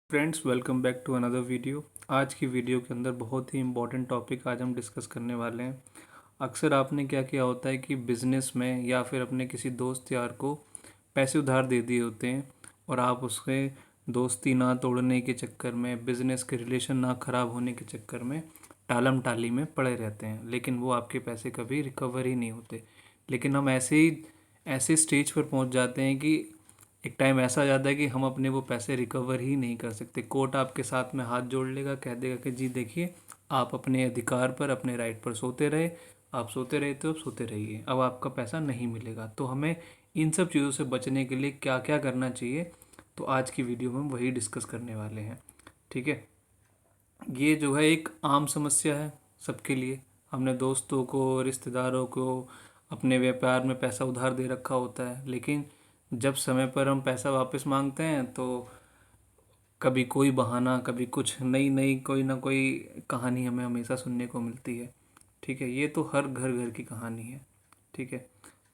Friends, welcome back to another video. आज की video के अंदर बहुत ही इम्पोर्टेंट टॉपिक आज हम डिस्कस करने वाले हैं। अक्सर आपने क्या किया होता है कि बिज़नेस में या फिर अपने किसी दोस्त यार को पैसे उधार दे दिए होते हैं और आप उसके दोस्ती ना तोड़ने के चक्कर में, बिज़नेस के रिलेशन ना ख़राब होने के चक्कर में टालम टाली में पड़े रहते हैं, लेकिन वो आपके पैसे कभी रिकवर ही नहीं होते। लेकिन हम ऐसे स्टेज पर पहुंच जाते हैं कि एक टाइम ऐसा आ जाता है कि हम अपने वो पैसे रिकवर ही नहीं कर सकते। कोर्ट आपके साथ में हाथ जोड़ लेगा, कह देगा कि जी देखिए, आप अपने अधिकार पर, अपने राइट पर सोते रहे, आप सोते रहे तो अब सोते रहिए, अब आपका पैसा नहीं मिलेगा। तो हमें इन सब चीज़ों से बचने के लिए क्या क्या करना चाहिए, तो आज की वीडियो में हम वही डिस्कस करने वाले हैं। ठीक है, ये जो है एक आम समस्या है सबके लिए। हमने दोस्तों को, रिश्तेदारों को अपने व्यापार में पैसा उधार दे रखा होता है, लेकिन जब समय पर हम पैसा वापस मांगते हैं तो कभी कोई बहाना, कभी कुछ नई नई कोई ना कोई कहानी हमें हमेशा सुनने को मिलती है। ठीक है, ये तो हर घर घर की कहानी है। ठीक है,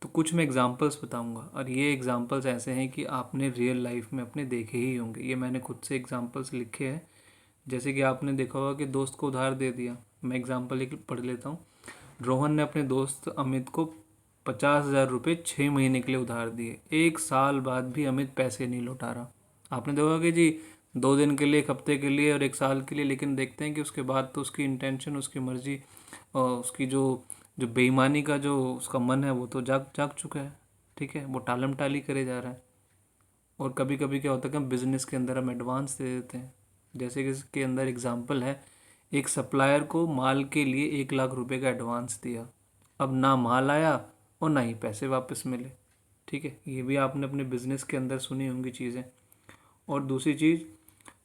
तो कुछ मैं एग्जांपल्स बताऊंगा और ये एग्जांपल्स ऐसे हैं कि आपने रियल लाइफ में अपने देखे ही होंगे। ये मैंने खुद से एग्जांपल्स लिखे हैं। जैसे कि आपने देखा होगा कि दोस्त को उधार दे दिया। मैं एग्जांपल एक पढ़ लेता हूँ। रोहन ने अपने दोस्त अमित को 50,000 रुपये 6 महीने के लिए उधार दिए। 1 साल बाद भी अमित पैसे नहीं लौटा रहा। आपने देखा कि जी 2 दिन के लिए, 1 हफ्ते के लिए और 1 साल के लिए, लेकिन देखते हैं कि उसके बाद तो उसकी इंटेंशन, उसकी मर्जी और उसकी जो जो बेईमानी का जो उसका मन है वो तो जाग जाग चुका है। ठीक है, वो टालम टाली करे जा रहा है। और कभी कभी क्या होता है कि हम बिजनेस के अंदर हम एडवांस दे देते हैं। जैसे कि इसके अंदर एग्जांपल है, एक सप्लायर को माल के लिए 1 लाख रुपए का एडवांस दिया। अब ना माल आया और ना ही पैसे वापस मिले। ठीक है, ये भी आपने अपने बिजनेस के अंदर सुनी होंगी चीज़ें। और दूसरी चीज़,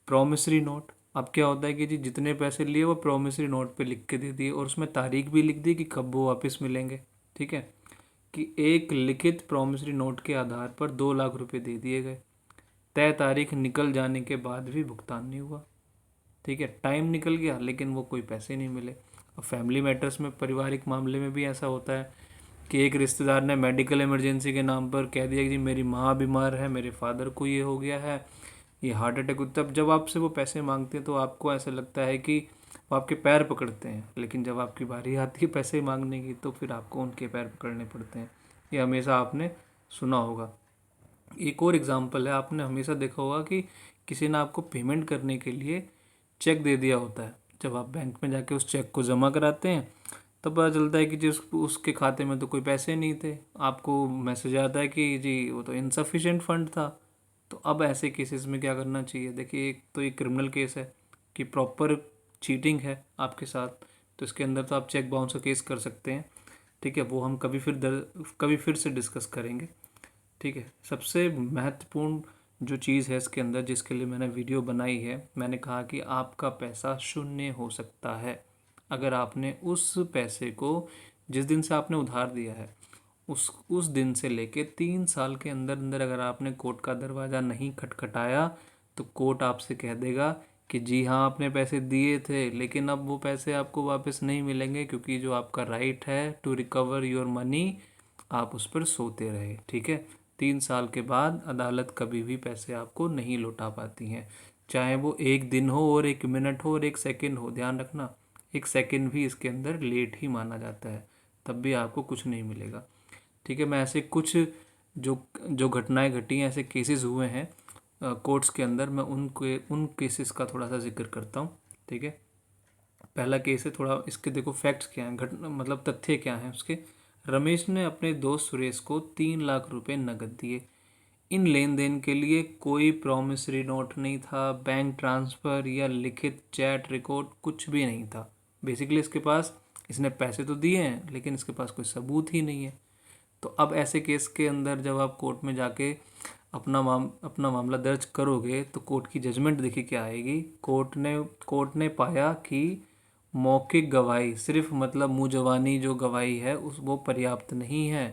प्रॉमिसरी नोट। अब क्या होता है कि जी जितने पैसे लिए वो प्रॉमिसरी नोट पे लिख के दे दिए और उसमें तारीख भी लिख दी कि कब वो वापस मिलेंगे। ठीक है, कि एक लिखित प्रॉमिसरी नोट के आधार पर 2 लाख रुपए दे दिए गए। तय तारीख निकल जाने के बाद भी भुगतान नहीं हुआ। ठीक है, टाइम निकल गया लेकिन वो कोई पैसे नहीं मिले। अब फैमिली मैटर्स में, पारिवारिक मामले में भी ऐसा होता है कि एक रिश्तेदार ने मेडिकल इमरजेंसी के नाम पर कह दिया कि जी मेरी माँ बीमार है, मेरे फादर को ये हो गया है, ये हार्ट अटैक। तब जब आपसे वो पैसे मांगते हैं तो आपको ऐसा लगता है कि वो आपके पैर पकड़ते हैं, लेकिन जब आपकी बारी आती है पैसे मांगने की तो फिर आपको उनके पैर पकड़ने पड़ते हैं। ये हमेशा आपने सुना होगा। एक और एग्जांपल है, आपने हमेशा देखा होगा कि किसी ने आपको पेमेंट करने के लिए चेक दे दिया होता है। जब आप बैंक में जाके उस चेक को जमा कराते हैं तब पता चलता है कि जी उसके खाते में तो कोई पैसे नहीं थे। आपको मैसेज आता है कि जी वो तो इनसफिशिएंट फंड था। तो अब ऐसे केसेस में क्या करना चाहिए? देखिए, एक तो एक क्रिमिनल केस है कि प्रॉपर चीटिंग है आपके साथ, तो इसके अंदर तो आप चेक बाउंस का केस कर सकते हैं। ठीक है, वो हम कभी फिर से डिस्कस करेंगे। ठीक है, सबसे महत्वपूर्ण जो चीज़ है इसके अंदर, जिसके लिए मैंने वीडियो बनाई है, मैंने कहा कि आपका पैसा शून्य हो सकता है अगर आपने उस पैसे को, जिस दिन से आपने उधार दिया है, उस दिन से लेके 3 साल के अंदर अंदर अगर आपने कोर्ट का दरवाज़ा नहीं खटखटाया तो कोर्ट आपसे कह देगा कि जी हाँ, आपने पैसे दिए थे लेकिन अब वो पैसे आपको वापस नहीं मिलेंगे, क्योंकि जो आपका राइट है टू रिकवर योर मनी, आप उस पर सोते रहे। ठीक है, 3 साल के बाद अदालत कभी भी पैसे आपको नहीं लौटा पाती हैं, चाहे वो 1 दिन हो और 1 मिनट हो और 1 सेकंड हो। ध्यान रखना, 1 सेकंड भी इसके अंदर लेट ही माना जाता है, तब भी आपको कुछ नहीं मिलेगा। ठीक है, मैं ऐसे कुछ जो जो घटनाएं घटी हैं, ऐसे केसेस हुए हैं कोर्ट्स के अंदर, मैं उन केसेस का थोड़ा सा जिक्र करता हूँ। ठीक है, पहला केस है, थोड़ा इसके देखो फैक्ट्स क्या हैं, घटना मतलब तथ्य क्या हैं उसके। रमेश ने अपने दोस्त सुरेश को 3 लाख रुपए नकद दिए। इन लेन देन के लिए कोई प्रॉमिसरी नोट नहीं था, बैंक ट्रांसफ़र या लिखित चैट रिकॉर्ड कुछ भी नहीं था। बेसिकली इसके पास, इसने पैसे तो दिए हैं लेकिन इसके पास कोई सबूत ही नहीं है। तो अब ऐसे केस के अंदर जब आप कोर्ट में जाके अपना मामला दर्ज करोगे तो कोर्ट की जजमेंट देखिए क्या आएगी। कोर्ट ने पाया कि मौखिक गवाही, सिर्फ मतलब मुँह जबानी जो गवाही है उस वो पर्याप्त नहीं है।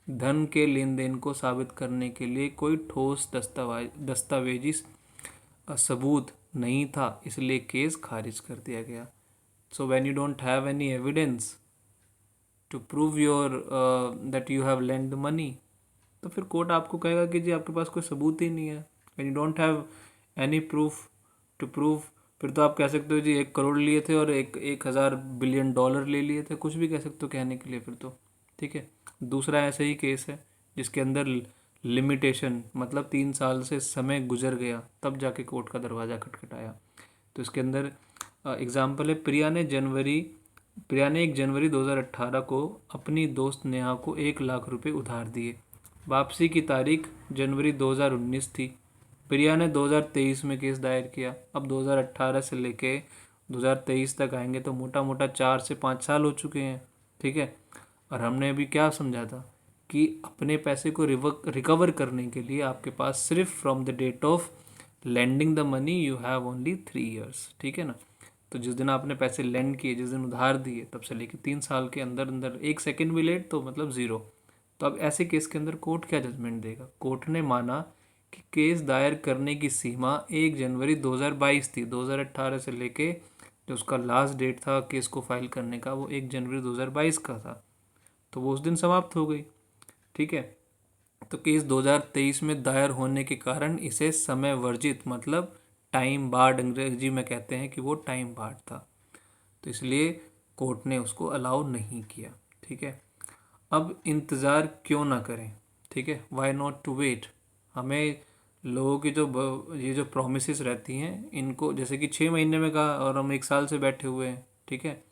धन के लेन देन को साबित करने के लिए कोई ठोस दस्तावेजी सबूत नहीं था, इसलिए केस खारिज कर दिया गया। So when you don't have any evidence to prove your that you have lend the money, तो फिर कोर्ट आपको कहेगा कि जी आपके पास कोई सबूत ही नहीं है। When you don't have any proof to prove, फिर तो आप कह सकते हो जी 1 करोड़ लिए थे और 1,000 बिलियन डॉलर ले लिए थे, कुछ भी कह सकते हो कहने के लिए फिर तो। ठीक है। दूसरा ऐसे ही केस है जिसके अंदर लिमिटेशन, मतलब 3 साल से समय गुजर गया तब जाके कोर्ट का दरवाज़ा खटखटाया। तो इसके अंदर एग्जाम्पल है, प्रिया ने 1 जनवरी 2018 को अपनी दोस्त नेहा को 1 लाख रुपए उधार दिए। वापसी की तारीख जनवरी 2019 थी। प्रिया ने 2023 में केस दायर किया। अब 2018 से लेके 2023 तक आएंगे तो मोटा मोटा 4 से 5 साल हो चुके हैं। ठीक है। और हमने अभी क्या समझा था कि अपने पैसे को रिकवर करने के लिए आपके पास सिर्फ from the date of lending the money you have only 3 years. ठीक है ना। तो जिस दिन आपने पैसे लेंड किए, जिस दिन उधार दिए, तब से लेके 3 साल के अंदर अंदर 1 सेकेंड भी लेट तो मतलब ज़ीरो। तो अब ऐसे केस के अंदर कोर्ट क्या जजमेंट देगा? कोर्ट ने माना कि केस दायर करने की सीमा 1 जनवरी 2022 थी। 2018 से लेके जो उसका लास्ट डेट था केस को फाइल करने का, वो 1 जनवरी 2022 का था। तो वो उस दिन समाप्त हो गई। ठीक है। तो केस 2023 में दायर होने के कारण इसे समय वर्जित, मतलब टाइम बार्ड अंग्रेजी में कहते हैं कि वो टाइम बार्ड था, तो इसलिए कोर्ट ने उसको अलाउ नहीं किया। ठीक है। अब इंतज़ार क्यों ना करें? ठीक है, वाई नॉट टू वेट। हमें लोगों की ये जो प्रोमिस रहती हैं, इनको जैसे कि 6 महीने में कहा और हम 1 साल से बैठे हुए हैं। ठीक है।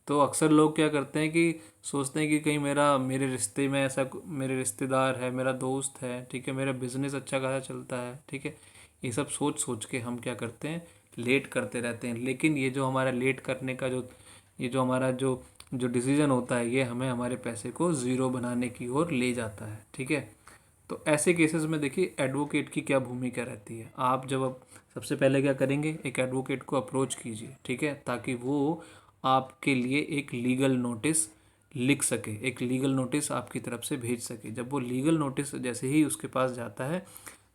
तो अक्सर लोग क्या करते हैं कि सोचते हैं कि कहीं मेरे रिश्ते में ऐसा मेरे रिश्तेदार है, मेरा दोस्त है, ठीक है, मेरा बिजनेस अच्छा खासा चलता है। ठीक है। ये सब सोच सोच के हम क्या करते हैं, लेट करते रहते हैं। लेकिन ये जो हमारा लेट करने का ये जो हमारा जो डिसीज़न होता है, ये हमें हमारे पैसे को ज़ीरो बनाने की ओर ले जाता है। ठीक है। तो ऐसे केसेस में देखिए एडवोकेट की क्या भूमिका रहती है। आप जब अब सबसे पहले क्या करेंगे, एक एडवोकेट को अप्रोच कीजिए। ठीक है। ताकि वो आपके लिए एक लीगल नोटिस लिख सके, एक लीगल नोटिस आपकी तरफ से भेज सके। जब वो लीगल नोटिस जैसे ही उसके पास जाता है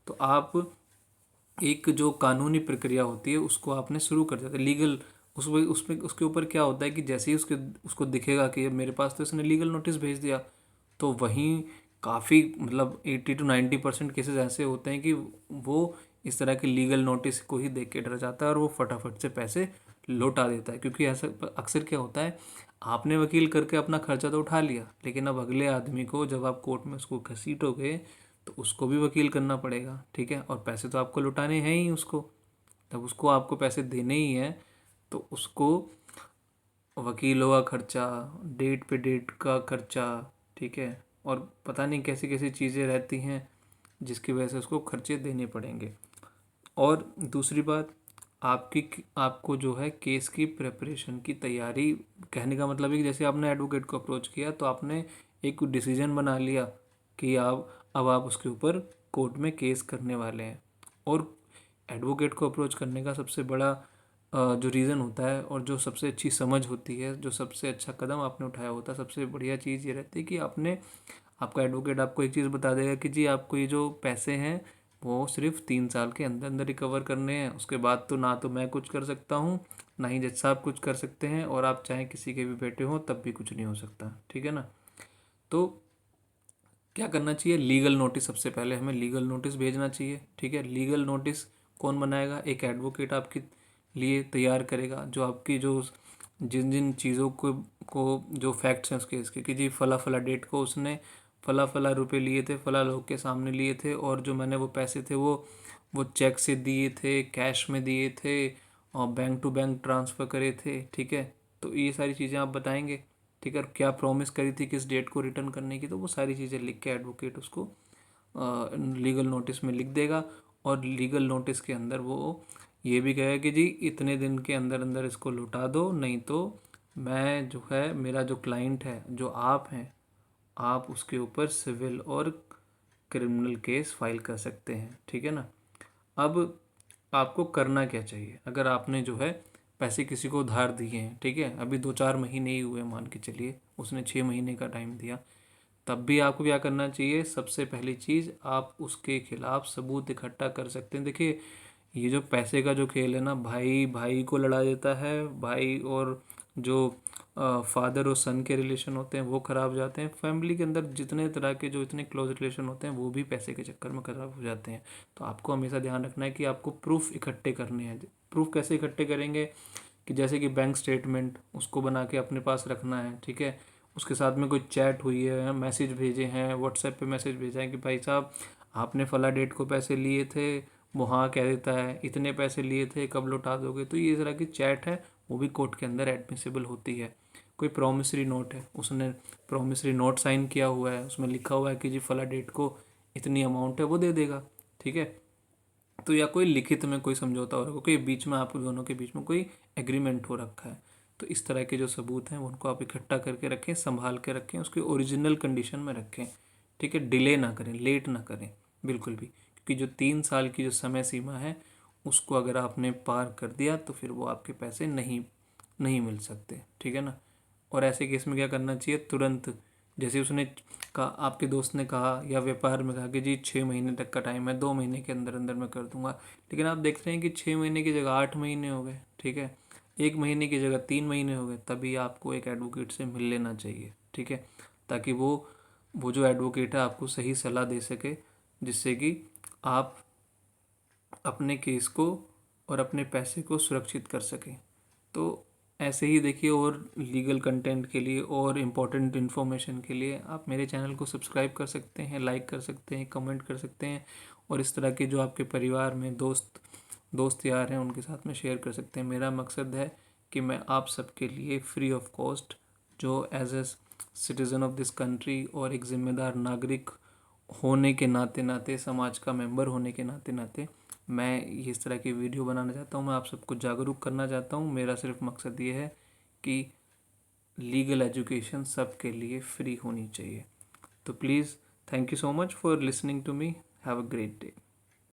तो आप एक जो कानूनी प्रक्रिया होती है उसको आपने शुरू कर दिया था लीगल। उसमें उसके ऊपर क्या होता है कि जैसे ही उसको दिखेगा कि मेरे पास तो इसने लीगल नोटिस भेज दिया, तो वहीं काफ़ी मतलब 80 to 90% केसेस ऐसे होते हैं कि वो इस तरह के लीगल नोटिस को ही देख के डर जाता है और वो फटाफट से पैसे लौटा देता है। क्योंकि ऐसा अक्सर क्या होता है, आपने वकील करके अपना खर्चा तो उठा लिया, लेकिन अब अगले आदमी को जब आप कोर्ट में उसको घसीटोगे तो उसको भी वकील करना पड़ेगा। ठीक है। और पैसे तो आपको लुटाने हैं ही उसको, तब उसको आपको पैसे देने ही हैं। तो उसको वकीलों का खर्चा, डेट पे डेट का खर्चा, ठीक है, और पता नहीं कैसी कैसी चीज़ें रहती हैं जिसकी वजह से उसको खर्चे देने पड़ेंगे। और दूसरी बात, आपको जो है केस की प्रिपरेशन की तैयारी, कहने का मतलब है कि जैसे आपने एडवोकेट को अप्रोच किया तो आपने एक डिसीजन बना लिया कि अब आप उसके ऊपर कोर्ट में केस करने वाले हैं। और एडवोकेट को अप्रोच करने का सबसे बड़ा जो रीज़न होता है और जो सबसे अच्छी समझ होती है, जो सबसे अच्छा कदम आपने उठाया होता है, सबसे बढ़िया चीज़ ये रहती है कि आपका एडवोकेट आपको एक चीज़ बता देगा कि जी आपको ये जो पैसे हैं वो सिर्फ 3 साल के अंदर अंदर रिकवर करने हैं। उसके बाद तो ना तो मैं कुछ कर सकता हूँ, ना ही जज साहब कुछ कर सकते हैं, और आप चाहे किसी के भी बेटे हों तब भी कुछ नहीं हो सकता। ठीक है ना। तो क्या करना चाहिए, लीगल नोटिस, सबसे पहले हमें लीगल नोटिस भेजना चाहिए। ठीक है। लीगल नोटिस कौन बनाएगा? एक एडवोकेट आपके लिए तैयार करेगा, जो आपकी जो जिन जिन चीज़ों को जो फैक्ट्स हैं उसके इसके कि जी फला फला डेट को उसने फला फला रुपए लिए थे, फला लोग के सामने लिए थे, और जो मैंने वो पैसे थे वो चेक से दिए थे, कैश में दिए थे, और बैंक टू बैंक ट्रांसफ़र करे थे। ठीक है। तो ये सारी चीज़ें आप बताएंगे। ठीक है। और क्या प्रॉमिस करी थी किस डेट को रिटर्न करने की, तो वो सारी चीज़ें लिख के एडवोकेट उसको लीगल नोटिस में लिख देगा। और लीगल नोटिस के अंदर वो ये भी कहेगा कि जी इतने दिन के अंदर अंदर इसको लौटा दो, नहीं तो मैं जो है, मेरा जो क्लाइंट है, जो आप हैं, आप उसके ऊपर सिविल और क्रिमिनल केस फाइल कर सकते हैं। ठीक है ना। अब आपको करना क्या चाहिए, अगर आपने जो है पैसे किसी को उधार दिए हैं, ठीक है, अभी 2-4 महीने ही हुए मान के चलिए, उसने 6 महीने का टाइम दिया, तब भी आपको क्या करना चाहिए? सबसे पहली चीज़, आप उसके खिलाफ सबूत इकट्ठा कर सकते हैं। देखिए ये जो पैसे का जो खेल है ना, भाई भाई को लड़ा देता है, भाई और जो फादर और सन के रिलेशन होते हैं वो ख़राब हो जाते हैं, फैमिली के अंदर जितने तरह के जो इतने क्लोज रिलेशन होते हैं वो भी पैसे के चक्कर में ख़राब हो जाते हैं। तो आपको हमेशा ध्यान रखना है कि आपको प्रूफ इकट्ठे करने हैं। प्रूफ कैसे इकट्ठे करेंगे कि जैसे कि बैंक स्टेटमेंट उसको बना के अपने पास रखना है, ठीक है। उसके साथ में कोई चैट हुई है, मैसेज भेजे हैं, व्हाट्सएप पे मैसेज भेजा है कि भाई साहब आपने फला डेट को पैसे लिए थे, वो हाँ कह देता है, इतने पैसे लिए थे कब लौटा दोगे। तो ये इस तरह की चैट है, वो भी कोर्ट के अंदर एडमिसिबल होती है। कोई प्रॉमिसरी नोट है, उसने प्रॉमिसरी नोट साइन किया हुआ है, उसमें लिखा हुआ है कि जी फला डेट को इतनी अमाउंट है, वो दे देगा, ठीक है। तो या कोई लिखित में कोई समझौता हो रहा है, कोई बीच में आप दोनों के बीच में कोई एग्रीमेंट हो रखा है। तो इस तरह के जो सबूत हैं उनको आप इकट्ठा करके रखें, संभाल के रखें, उसके ओरिजिनल कंडीशन में रखें, ठीक है। डिले ना करें, लेट ना करें बिल्कुल भी, क्योंकि जो 3 साल की जो समय सीमा है उसको अगर आपने पार कर दिया तो फिर वो आपके पैसे नहीं नहीं मिल सकते, ठीक है ना। और ऐसे केस में क्या करना चाहिए, तुरंत जैसे उसने कहा, आपके दोस्त ने कहा या व्यापार में कहा कि जी 6 महीने तक का टाइम है, 2 महीने के अंदर अंदर मैं कर दूंगा, लेकिन आप देख रहे हैं कि 6 महीने की जगह 8 महीने हो गए, ठीक है। 1 महीने की जगह 3 महीने हो गए, तभी आपको एक एडवोकेट से मिल लेना चाहिए, ठीक है, ताकि वो जो एडवोकेट है आपको सही सलाह दे सके, जिससे कि आप अपने केस को और अपने पैसे को सुरक्षित कर सकें। तो ऐसे ही देखिए, और लीगल कंटेंट के लिए और इम्पोर्टेंट इन्फॉर्मेशन के लिए आप मेरे चैनल को सब्सक्राइब कर सकते हैं, लाइक कर सकते हैं, कमेंट कर सकते हैं, और इस तरह के जो आपके परिवार में दोस्त यार हैं उनके साथ में शेयर कर सकते हैं। मेरा मकसद है कि मैं आप सबके लिए फ्री ऑफ कॉस्ट, जो as a citizen of this country और एक ज़िम्मेदार नागरिक होने के नाते नाते, समाज का मेंबर होने के नाते नाते, मैं ये इस तरह की वीडियो बनाना चाहता हूँ। मैं आप सबको जागरूक करना चाहता हूँ। मेरा सिर्फ मकसद ये है कि लीगल एजुकेशन सबके लिए फ्री होनी चाहिए। तो please, thank you so much for listening to me. Have a great day.